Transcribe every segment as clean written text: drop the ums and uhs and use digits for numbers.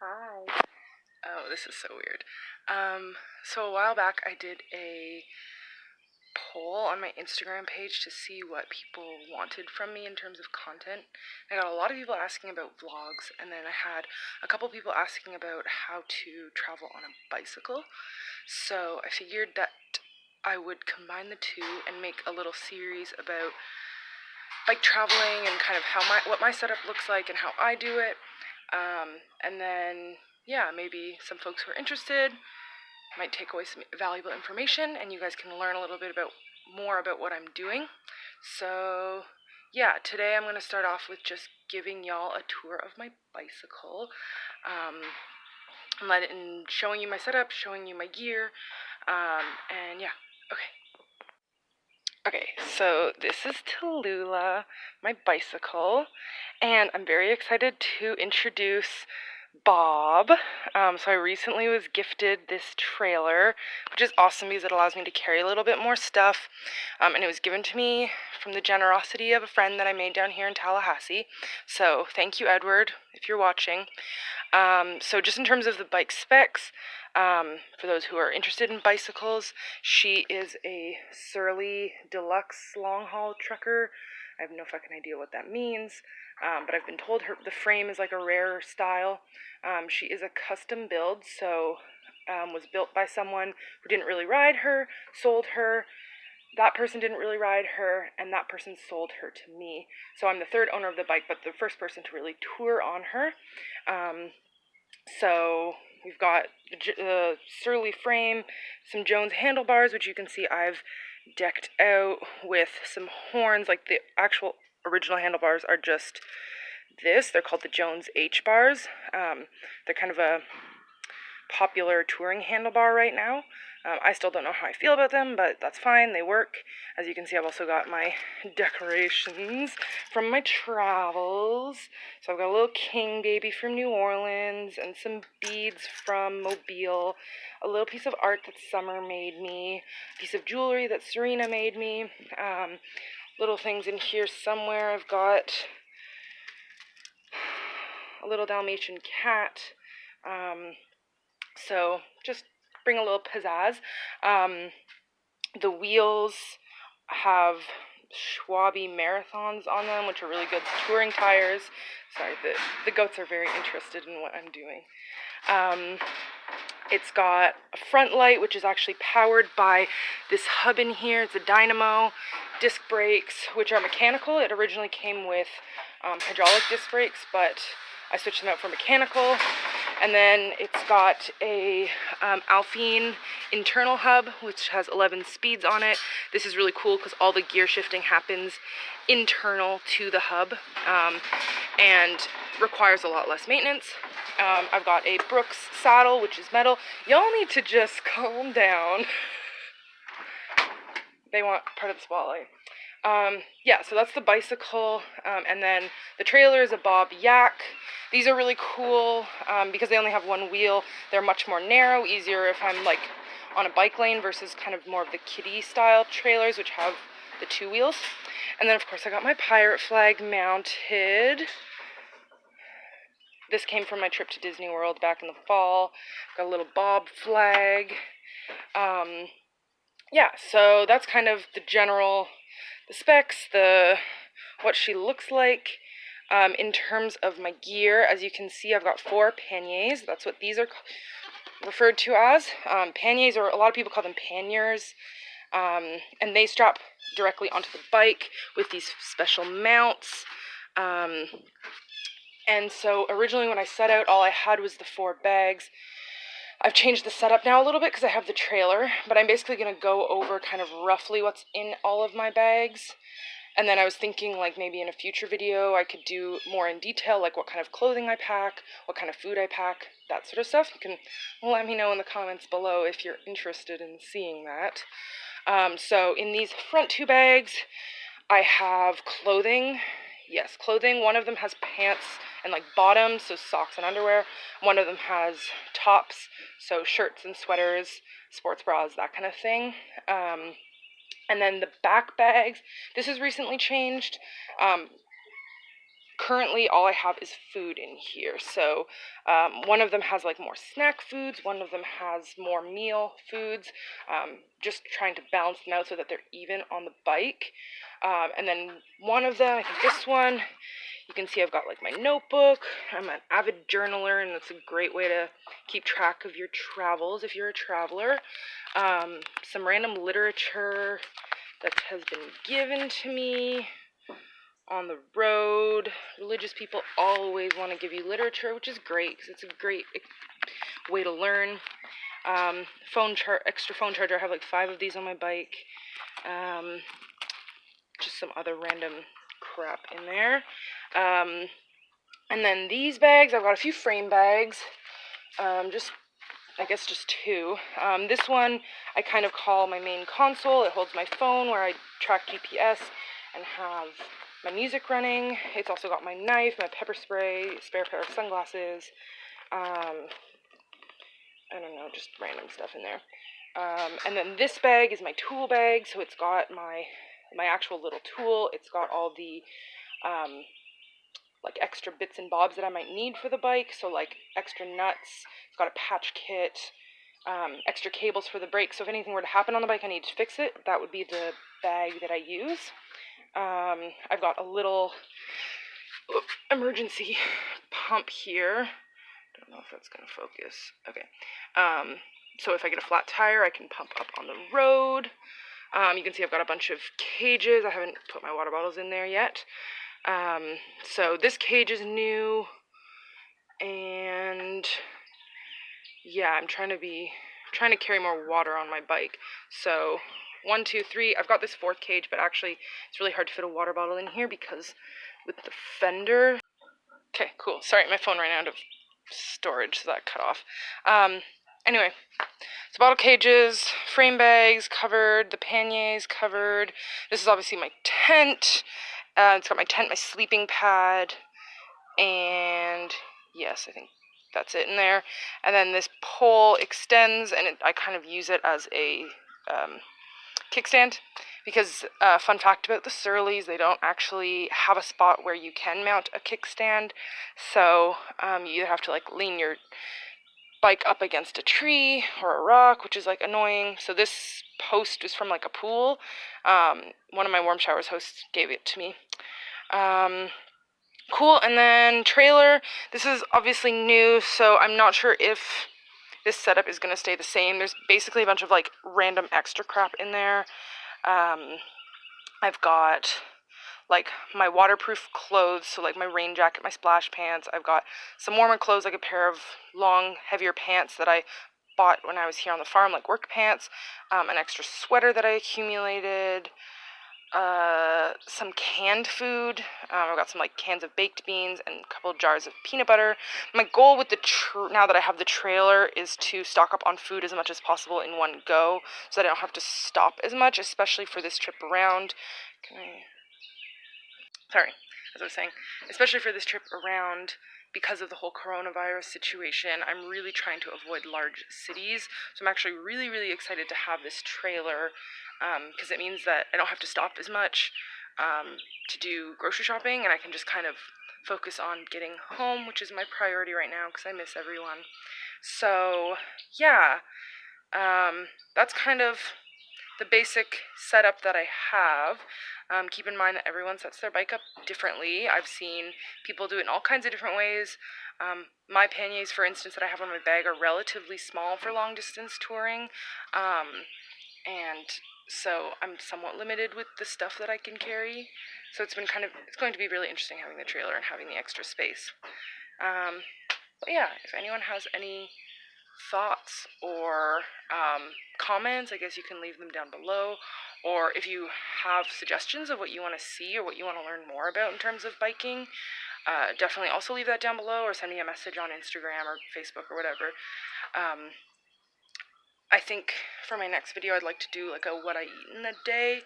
Hi. Oh, this is so weird. So a while back I did a poll on my Instagram page to see what people wanted from me in terms of content. I got a lot of people asking about vlogs, and then I had a couple people asking about how to travel on a bicycle. So I figured that I would combine the two and make a little series about bike traveling and kind of what my setup looks like and how I do it. And then yeah, maybe some folks who are interested might take away some valuable information, and you guys can learn a little bit more about what I'm doing. So yeah, today I'm going to start off with just giving y'all a tour of my bicycle, and showing you my setup, showing you my gear, and yeah, okay. Okay, so this is Tallulah, my bicycle, and I'm very excited to introduce Bob. So I recently was gifted this trailer, which is awesome because it allows me to carry a little bit more stuff, and it was given to me from the generosity of a friend that I made down here in Tallahassee. So thank you, Edward, if you're watching. So just in terms of the bike specs, for those who are interested in bicycles, she is a Surly Deluxe long haul trucker. I have no fucking idea what that means, but I've been told the frame is like a rarer style. She is a custom build, so was built by someone who didn't really ride her, sold her. That person didn't really ride her, and that person sold her to me. So I'm the third owner of the bike, but the first person to really tour on her. So we've got the Surly frame, some Jones handlebars, which you can see I've decked out with some horns. Like the actual original handlebars are just this. They're called the Jones H bars. They're kind of a popular touring handlebar right now. I still don't know how I feel about them, but that's fine. They work. As you can see, I've also got my decorations from my travels. So I've got a little king baby from New Orleans and some beads from Mobile, a little piece of art that Summer made me, a piece of jewelry that Serena made me, little things in here somewhere. I've got a little Dalmatian cat. So just bring a little pizzazz. The wheels have Schwabe Marathons on them, which are really good touring tires. Sorry, the goats are very interested in what I'm doing. It's got a front light, which is actually powered by this hub in here. It's a dynamo. Disc brakes, which are mechanical. It originally came with hydraulic disc brakes, but I switched them out for mechanical. And then it's got a Alphine internal hub, which has 11 speeds on it. This is really cool because all the gear shifting happens internal to the hub, and requires a lot less maintenance. I've got a Brooks saddle, which is metal. Y'all need to just calm down. They want part of the spotlight. Yeah, so that's the bicycle, and then the trailer is a Bob Yak. These are really cool because they only have one wheel. They're much more narrow, easier if I'm like on a bike lane versus kind of more of the kiddie style trailers, which have the two wheels. And then of course I got my pirate flag mounted. This came from my trip to Disney World back in the fall. Got a little Bob flag. Yeah, so that's kind of the specs, what she looks like. In terms of my gear, as you can see, I've got 4 panniers. That's what these are referred to as. Panniers, or a lot of people call them panniers, and they strap directly onto the bike with these special mounts. And so originally when I set out, all I had was the 4 bags. I've changed the setup now a little bit because I have the trailer, but I'm basically going to go over kind of roughly what's in all of my bags. And then I was thinking like maybe in a future video I could do more in detail, like what kind of clothing I pack, what kind of food I pack, that sort of stuff. You can let me know in the comments below if you're interested in seeing that. So in these front 2 bags, I have clothing. Yes, clothing. One of them has pants and like bottoms, so socks and underwear. One of them has tops, so shirts and sweaters, sports bras, that kind of thing. And then the back bags, this has recently changed. currently all I have is food in here. So one of them has like more snack foods, one of them has more meal foods, just trying to balance them out so that they're even on the bike. And then one of them, I think this one, you can see I've got like my notebook. I'm an avid journaler, and that's a great way to keep track of your travels if you're a traveler. Some random literature that has been given to me on the road. Religious people always want to give you literature, which is great because it's a great way to learn. Extra phone charger. I have like 5 of these on my bike. Just some other random crap in there. And then these bags, I've got a few frame bags. I guess just 2. This one I kind of call my main console. It holds my phone where I track GPS and have my music running. It's also got my knife, my pepper spray, spare pair of sunglasses. I don't know, just random stuff in there. And then this bag is my tool bag, so it's got my actual little tool. It's got all the like extra bits and bobs that I might need for the bike, so like extra nuts. It's got a patch kit, extra cables for the brake, so if anything were to happen on the bike I need to fix it, that would be the bag that I use. I've got a little emergency pump here. Don't know if that's going to focus. Okay. So if I get a flat tire, I can pump up on the road. You can see I've got a bunch of cages. I haven't put my water bottles in there yet. So this cage is new, and yeah, I'm trying to carry more water on my bike. So 1, 2, 3. I've got this 4th cage, but actually it's really hard to fit a water bottle in here because with the fender. Okay, cool. Sorry, my phone ran out of storage, so that cut off. Anyway, so bottle cages, frame bags covered, the panniers covered. This is obviously my tent. It's got my tent, my sleeping pad, and yes, I think that's it in there. And then this pole extends, and I kind of use it as a kickstand, because fun fact about the Surleys, they don't actually have a spot where you can mount a kickstand, so you either have to like lean your bike up against a tree or a rock, which is like annoying. So this post was from like a pool. One of my warm showers hosts gave it to me. Cool. And then trailer, this is obviously new, so I'm not sure if this setup is going to stay the same. There's basically a bunch of like random extra crap in there. I've got like my waterproof clothes, so like my rain jacket, my splash pants. I've got some warmer clothes, like a pair of long, heavier pants that I bought when I was here on the farm, like work pants, an extra sweater that I accumulated, some canned food. I've got some like cans of baked beans and a couple of jars of peanut butter. My goal with the now that I have the trailer is to stock up on food as much as possible in one go, so that I don't have to stop as much, especially for this trip around. As I was saying, especially for this trip around, because of the whole coronavirus situation, I'm really trying to avoid large cities. So I'm actually really, really excited to have this trailer, because it means that I don't have to stop as much to do grocery shopping, and I can just kind of focus on getting home, which is my priority right now because I miss everyone. So yeah, that's kind of the basic setup that I have. Keep in mind that everyone sets their bike up differently. I've seen people do it in all kinds of different ways. My panniers, for instance, that I have on my bag are relatively small for long distance touring, and so I'm somewhat limited with the stuff that I can carry. So it's going to be really interesting having the trailer and having the extra space. But yeah, if anyone has any thoughts or comments, I guess you can leave them down below. Or if you have suggestions of what you want to see or what you want to learn more about in terms of biking, definitely also leave that down below, or send me a message on Instagram or Facebook or whatever. I think for my next video I'd like to do like a what I eat in a day,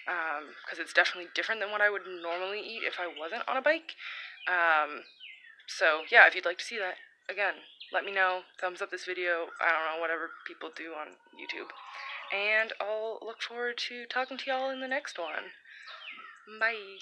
because it's definitely different than what I would normally eat if I wasn't on a bike. So yeah, if you'd like to see that, again, let me know. Thumbs up this video. I don't know, whatever people do on YouTube. And I'll look forward to talking to y'all in the next one. Bye.